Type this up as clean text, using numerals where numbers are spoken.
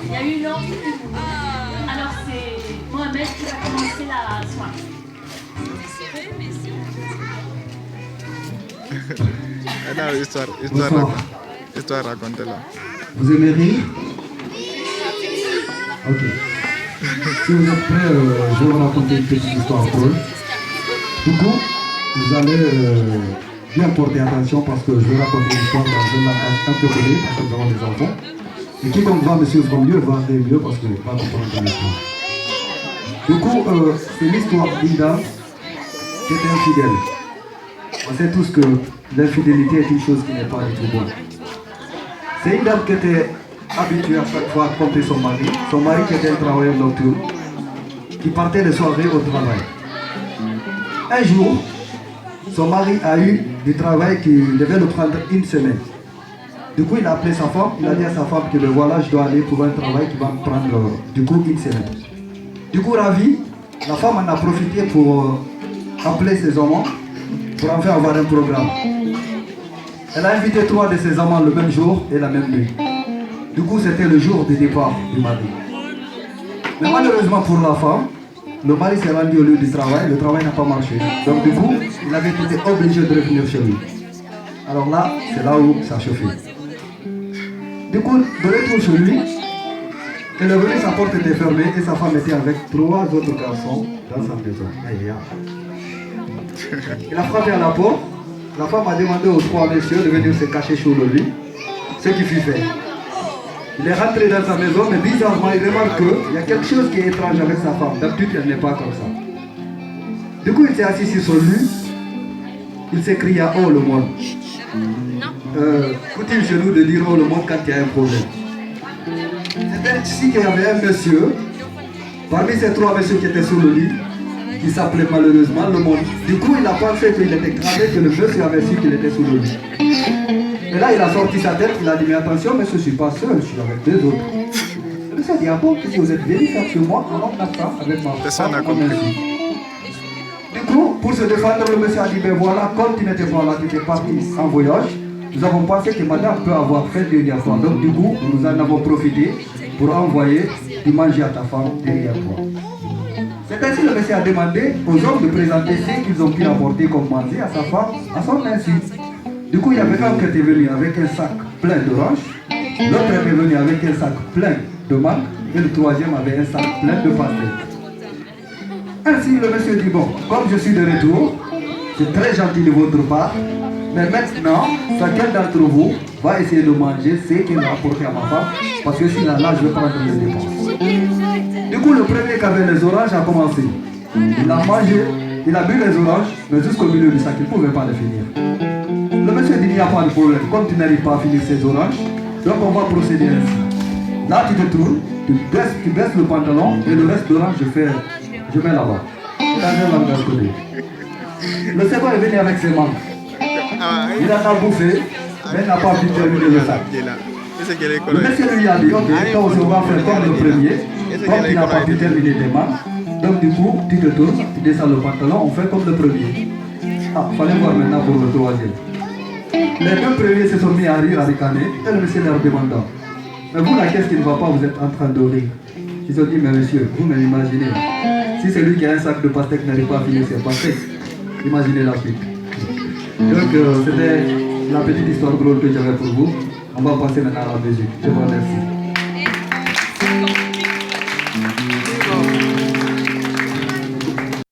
Il y a eu l'ordre. Alors c'est Mohamed qui va commencer la soirée. Histoire racontée là. Vous aimez rire? Ok. Si vous êtes prêts, je vais vous raconter une petite histoire drôle. Du coup, vous allez bien porter attention parce que je vais raconter une histoire dans un langage un peu connu parce que nous avons des enfants. Et quiconque va me suivre mieux va aller mieux parce qu'il va comprendre l'histoire. Du coup, c'est l'histoire d'une dame qui était infidèle. On sait tous que l'infidélité est une chose qui n'est pas du tout bonne. C'est une dame qui était habituée à chaque fois à tromper son mari. Son mari qui était un travailleur nocturne, qui partait de soirée au travail. Un jour, son mari a eu du travail qui devait le prendre une semaine. Du coup, il a appelé sa femme, il a dit à sa femme que ben voilà, je dois aller pour un travail qui va me prendre du coup une semaine. Du coup, ravie, la femme en a profité pour appeler ses amants pour en faire avoir un programme. Elle a invité 3 de ses amants le même jour et la même nuit. Du coup, c'était le jour du départ du mari. Mais malheureusement pour la femme, le mari s'est rendu au lieu du travail, le travail n'a pas marché. Donc du coup, il avait été obligé de revenir chez lui. Alors là, c'est là où ça a chauffé. Du coup, de retour chez lui, elle est venue, sa porte était fermée et sa femme était avec 3 autres garçons dans sa maison. Il a frappé à la porte. La femme a demandé aux 3 messieurs de venir se cacher sous le lit, ce qui fut fait. Il est rentré dans sa maison, mais bizarrement, il remarque qu'il y a quelque chose qui est étrange avec sa femme. D'habitude, elle n'est pas comme ça. Du coup, il s'est assis sur son lit. Il s'écria « Oh le monde ». Coutume chez nous de dire « Oh le monde » quand il y a un problème. C'était ici qu'il y avait un monsieur, parmi ces 3 messieurs qui étaient sur le lit, qui s'appelait malheureusement le monde. Du coup, il a pensé qu'il était gravé, que le monsieur avait su qu'il était sous le lit. Et là, il a sorti sa tête, il a dit, mais attention, mais je ne suis pas seul, je suis avec 2 autres. Le monsieur a dit, ah bon, si vous êtes venu faire sur moi, alors on a ça avec ma femme. Du coup, pour se défendre, le monsieur a dit, ben voilà, comme tu n'étais pas là, tu étais parti en voyage, nous avons pensé que madame peut avoir fait derrière toi. Donc du coup, nous en avons profité pour envoyer du manger à ta femme derrière toi. C'est ainsi que le monsieur a demandé aux hommes de présenter ce qu'ils ont pu apporter comme manger à sa femme, à son insu. Du coup, il y avait un qui était venu avec un sac plein d'oranges, l'autre était venu avec un sac plein de mangue, et le 3e avait un sac plein de pastèques. Ainsi, le monsieur dit, bon, comme je suis de retour, c'est très gentil de votre part, mais maintenant, chacun d'entre vous va essayer de manger ce qu'il a apporté à ma femme, parce que sinon là, je vais prendre les dépenses. Du coup, le premier qui avait les oranges a commencé. Il a mangé, il a bu les oranges, mais jusqu'au milieu du sac, il ne pouvait pas les finir. Le monsieur dit, il n'y a pas de problème, comme tu n'arrives pas à finir ces oranges, donc on va procéder ainsi. Là, tu te tournes, tu baisses le pantalon, et le reste d'orange, je mets là-bas. Dans un langage connu. Le second est venu avec ses mangues. Il en a bouffé, mais il n'a pas pu terminer le sac. Le monsieur lui a dit, ok, toi aussi on va faire comme le premier, comme tu n'as pas pu terminer tes mangues, donc du coup, tu te tournes, tu descends le pantalon, on fait comme le premier. Ah, il fallait voir maintenant pour le 3e. Les 2 premiers se sont mis à rire, à ricaner, et le monsieur leur demanda, mais vous là, qu'est-ce qui ne va pas, vous êtes en train de rire? Ils ont dit, mais monsieur, vous m'imaginez, si celui qui a un sac de pastèques n'arrive pas à finir ses pastèques, imaginez la suite. Donc, c'était la petite histoire drôle que j'avais pour vous. On va passer maintenant à la musique. Je vous remercie.